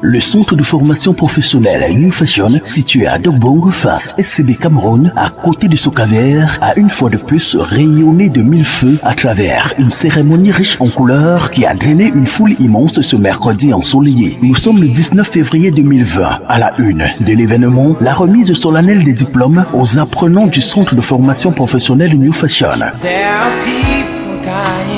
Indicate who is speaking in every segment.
Speaker 1: Le centre de formation professionnelle New Fashion, situé à Dogbong, face SCB Cameroun, à côté du Socavert, a une fois de plus rayonné de mille feux à travers une cérémonie riche en couleurs qui a drainé une foule immense ce mercredi ensoleillé. Nous sommes le 19 février 2020. À la une de l'événement, la remise solennelle des diplômes aux apprenants du centre de formation professionnelle New Fashion.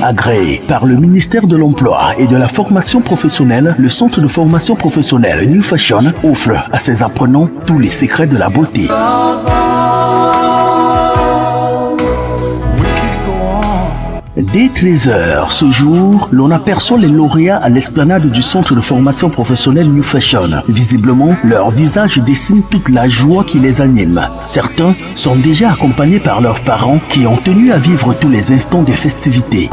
Speaker 1: Agréé par le ministère de l'Emploi et de la Formation professionnelle, le centre de formation professionnelle New Fashion offre à ses apprenants tous les secrets de la beauté. Dès 13h ce jour, l'on aperçoit les lauréats à l'esplanade du centre de formation professionnelle New Fashion. Visiblement, leur visage dessine toute la joie qui les anime. Certains sont déjà accompagnés par leurs parents qui ont tenu à vivre tous les instants des festivités.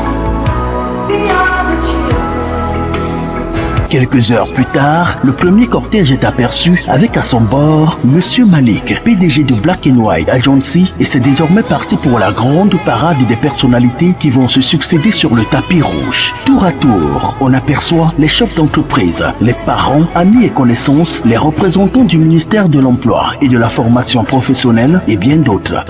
Speaker 1: Quelques heures plus tard, le premier cortège est aperçu avec à son bord Monsieur Malik, PDG de Black & White Agency, et c'est désormais parti pour la grande parade des personnalités qui vont se succéder sur le tapis rouge. Tour à tour, on aperçoit les chefs d'entreprise, les parents, amis et connaissances, les représentants du ministère de l'Emploi et de la Formation professionnelle et bien d'autres.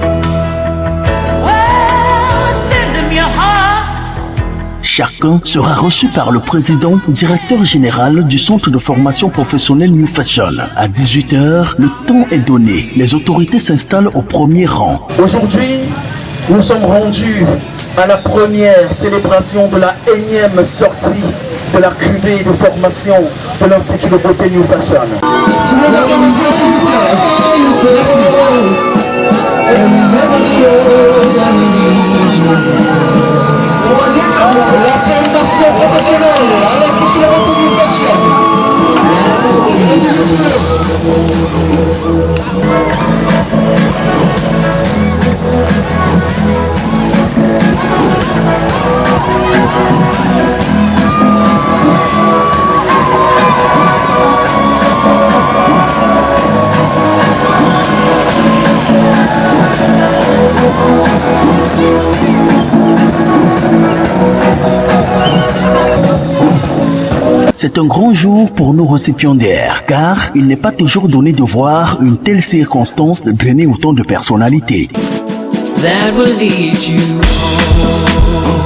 Speaker 1: Chacun sera reçu par le président, directeur général du centre de formation professionnelle New Fashion. À 18h, le temps est donné. Les autorités s'installent au premier rang.
Speaker 2: Aujourd'hui, nous sommes rendus à la première célébration de la énième sortie de la cuvée de formation de l'Institut de beauté New Fashion. La formation professionnelle à l'Institut de beauté New Fashion.
Speaker 1: C'est un grand jour pour nos récipiendaires, car il n'est pas toujours donné de voir une telle circonstance drainer autant de personnalités.
Speaker 3: That will lead you home.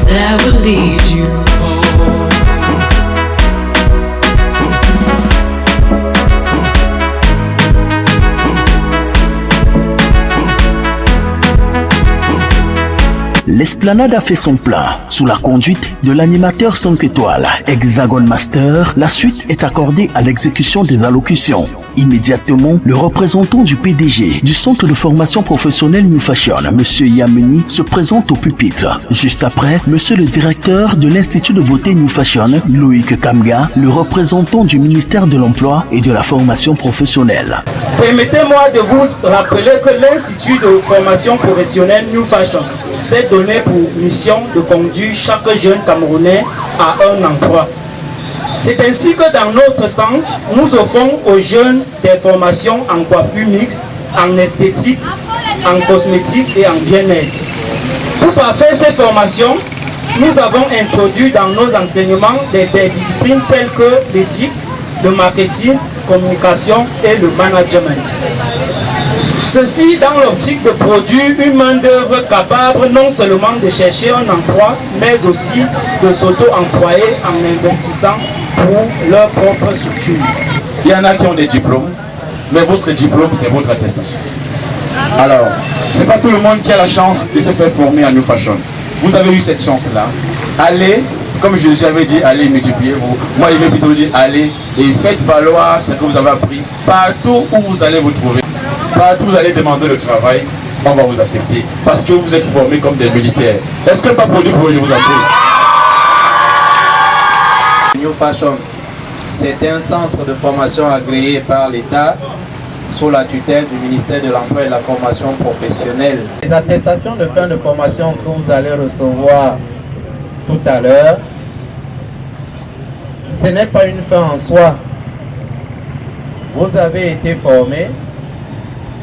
Speaker 3: That will lead you home.
Speaker 1: L'esplanade a fait son plein. Sous la conduite de l'animateur 5 étoiles, Hexagon Master, la suite est accordée à l'exécution des allocutions. Immédiatement, le représentant du PDG du centre de formation professionnelle New Fashion, M. Yameni, se présente au pupitre. Juste après, M. le directeur de l'Institut de beauté New Fashion, Loïc Kamga, le représentant du ministère de l'Emploi et de la Formation professionnelle.
Speaker 4: Permettez-moi de vous rappeler que l'Institut de formation professionnelle New Fashion s'est donné pour mission de conduire chaque jeune Camerounais à un emploi. C'est ainsi que dans notre centre, nous offrons aux jeunes des formations en coiffure mixte, en esthétique, en cosmétique et en bien-être. Pour parfaire ces formations, nous avons introduit dans nos enseignements des disciplines telles que l'éthique, le marketing, communication et le management. Ceci dans l'optique de produire une main-d'œuvre capable non seulement de chercher un emploi, mais aussi de s'auto-employer en investissant pour leur propre structure.
Speaker 5: Il y en a qui ont des diplômes, mais votre diplôme, c'est votre attestation. Alors, ce n'est pas tout le monde qui a la chance de se faire former à New Fashion. Vous avez eu cette chance-là. Allez, comme je vous avais dit, allez multipliez-vous. Moi, il vais plutôt dire, allez et faites valoir ce que vous avez appris partout où vous allez vous trouver. Partout où vous allez demander le travail, on va vous accepter. Parce que vous êtes formés comme des militaires. Est-ce que pas produit pour je vous en prie?
Speaker 6: New Fashion, c'est un centre de formation agréé par l'État sous la tutelle du ministère de l'Emploi et de la Formation professionnelle. Les attestations de fin de formation que vous allez recevoir tout à l'heure, ce n'est pas une fin en soi. Vous avez été formé,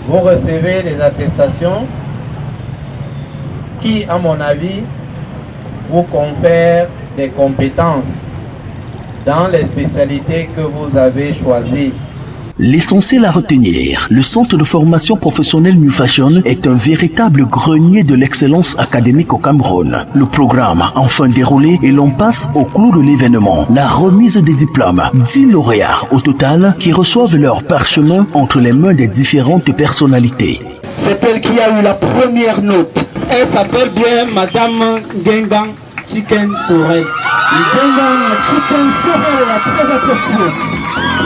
Speaker 6: vous recevez des attestations qui, à mon avis, vous confèrent des compétences dans les spécialités que vous avez choisies.
Speaker 1: L'essentiel à retenir, le centre de formation professionnelle New Fashion est un véritable grenier de l'excellence académique au Cameroun. Le programme a enfin déroulé et l'on passe au clou de l'événement, la remise des diplômes. 10 lauréats au total qui reçoivent leur parchemin entre les mains des différentes personnalités.
Speaker 2: C'est elle qui a eu la première note.
Speaker 4: Elle s'appelle bien Madame Gengang Chicken Sorel.
Speaker 2: Gengang Chicken Sorel, très appréciée.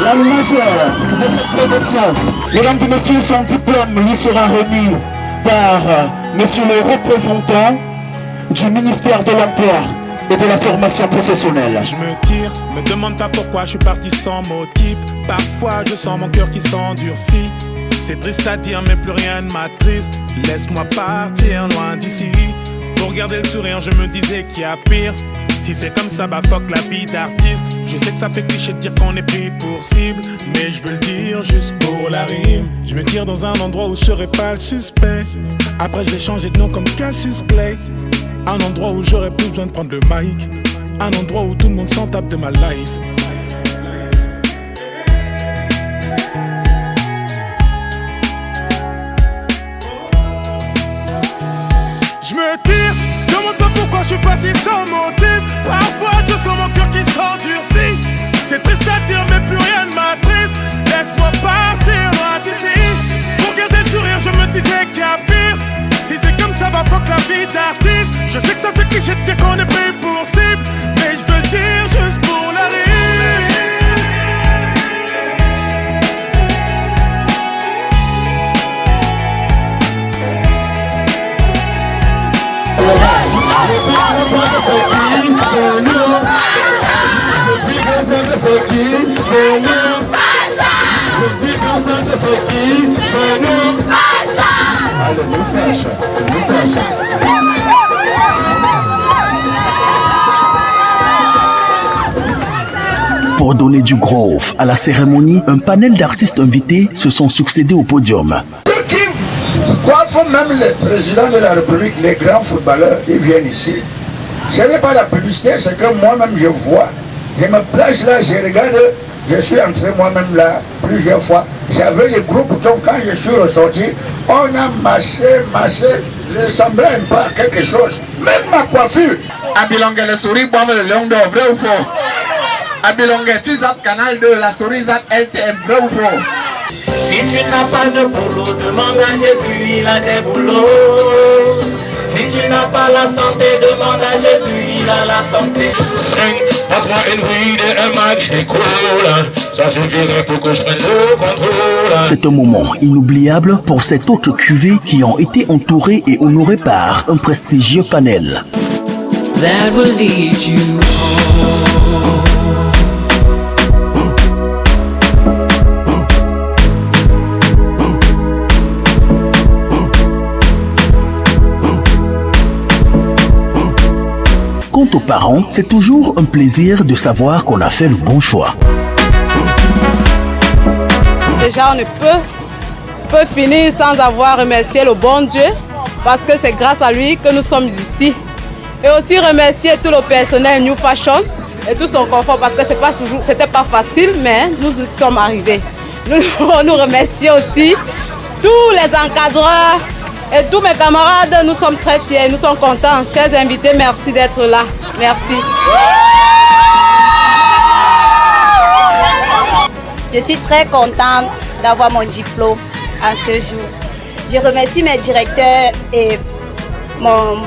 Speaker 2: La majeure de cette promotion. Mesdames et messieurs, son diplôme lui sera remis par monsieur le représentant du ministère de l'Emploi et de la formation professionnelle.
Speaker 7: Je me tire, me demande pas pourquoi je suis parti sans motif. Parfois je sens mon cœur qui s'endurcit. C'est triste à dire mais plus rien ne m'attriste. Laisse-moi partir loin d'ici. Pour garder le sourire je me disais qu'il y a pire. Si c'est comme ça, bah fuck la vie d'artiste. Je sais que ça fait cliché de dire qu'on est pris pour cible, mais je veux le dire juste pour la rime. Je me tire dans un endroit où je serai pas le suspect. Après je vais changer de nom comme Cassius Clay. Un endroit où j'aurais plus besoin de prendre le mic. Un endroit où tout le monde s'en tape de ma life. Je me tire, demande pas pourquoi je suis parti sans motif. Parfois je sens mon cœur qui s'endurcit. C'est triste à dire mais plus rien ne m'attriste. Laisse-moi partir loin d'ici. Pour garder le sourire je me disais qu'il y a pire. Si c'est comme ça va fuck la vie d'artiste. Je sais que ça fait cliché de dire qu'on est pris pour cible, mais je veux le dire juste pour la rire.
Speaker 1: Pour donner du groove à la cérémonie, un panel d'artistes invités se sont succédés au podium.
Speaker 8: Ceux qui coiffent même les présidents de la République, les grands footballeurs, ils viennent ici. Ce n'est pas la publicité, c'est que moi-même je vois. Je me place là, je regarde, je suis entré moi-même là plusieurs fois. J'avais les gros boutons, quand je suis ressorti, on a marché, je ressemblais un peu à quelque chose. Même ma coiffure.
Speaker 6: Abilongue, le souris boivent le lion d'or, vrai ou faux? Abilongue, tu zappes Canal 2, la souris zappe LTM, vrai ou faux?
Speaker 9: Si tu n'as pas de boulot, demande à Jésus, il a des boulots. Si tu n'as pas la santé, demande à Jésus, il a la santé.
Speaker 7: 5, passe-moi une weed et un mag, je découle. Ça suffirait pour que je prenne le contrôle.
Speaker 1: C'est un moment inoubliable pour cette autre cuvée qui ont été entourés et honorés par un prestigieux panel.
Speaker 3: That will lead you home.
Speaker 1: Quant aux parents, c'est toujours un plaisir de savoir qu'on a fait le bon choix.
Speaker 10: Déjà, on ne peut finir sans avoir remercié le bon Dieu, parce que c'est grâce à lui que nous sommes ici. Et aussi remercier tout le personnel New Fashion et tout son confort, parce que c'était pas facile, mais nous y sommes arrivés. Nous remercions aussi tous les encadreurs et tous mes camarades. Nous sommes très fiers, nous sommes contents. Chers invités, merci d'être là. Merci.
Speaker 11: Je suis très contente d'avoir mon diplôme en ce jour. Je remercie mes directeurs et mon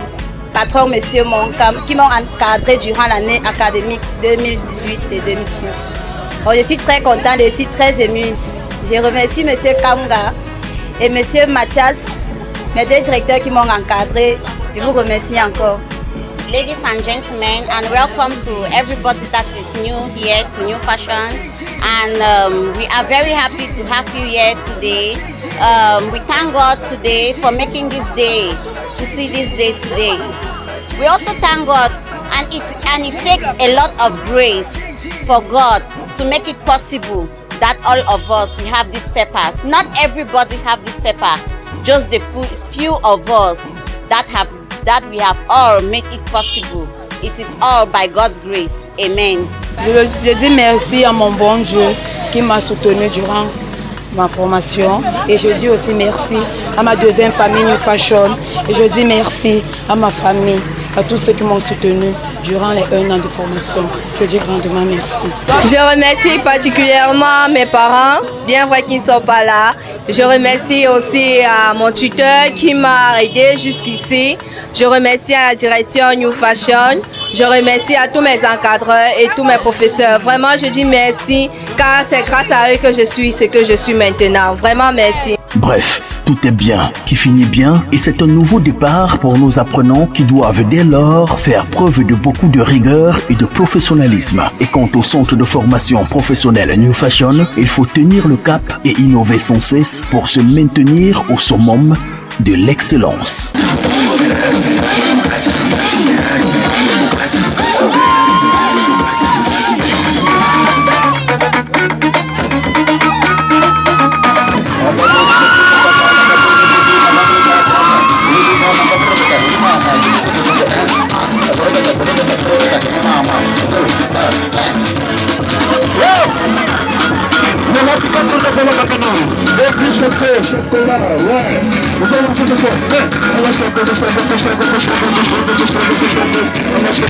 Speaker 11: patron, monsieur Monkam, qui m'ont encadré durant l'année académique 2018 et 2019. Donc, je suis très contente et je suis très émue. Je remercie monsieur Kamga et monsieur Mathias, mes deux directeurs qui m'ont encadré. Je vous remercie encore.
Speaker 12: Ladies and gentlemen, and welcome to everybody that is new here to New Fashion. And we are very happy to have you here today. We thank God today for making this day, to see this day today. We also thank God, and it takes a lot of grace for God to make it possible that all of us we have these papers. Not everybody have this paper, just the few of us that we have all make it possible. It is all by God's grace. Amen.
Speaker 10: Je dis merci à mon bon Dieu qui m'a soutenu durant ma formation, et je dis aussi merci à ma deuxième famille New Fashion, et je dis merci à ma famille, à tous ceux qui m'ont soutenu durant les 1 an de formation. Je dis grandement merci.
Speaker 13: Je remercie particulièrement mes parents, bien vrai qu'ils ne sont pas là. Je remercie aussi à mon tuteur qui m'a aidé jusqu'ici. Je remercie à la direction New Fashion. Je remercie à tous mes encadreurs et tous mes professeurs. Vraiment, je dis merci, car c'est grâce à eux que je suis ce que je suis maintenant. Vraiment, merci.
Speaker 1: Bref, tout est bien qui finit bien, et c'est un nouveau départ pour nos apprenants qui doivent dès lors faire preuve de beaucoup de rigueur et de professionnalisme. Et quant au centre de formation professionnelle New Fashion, il faut tenir le cap et innover sans cesse pour se maintenir au summum de l'excellence.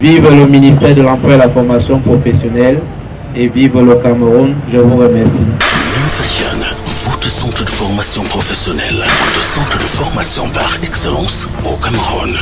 Speaker 6: Vive le ministère de l'Emploi et la formation professionnelle, et vive le Cameroun. Je vous remercie.
Speaker 1: New Fashion, votre centre de formation professionnelle, votre centre de formation par excellence au Cameroun.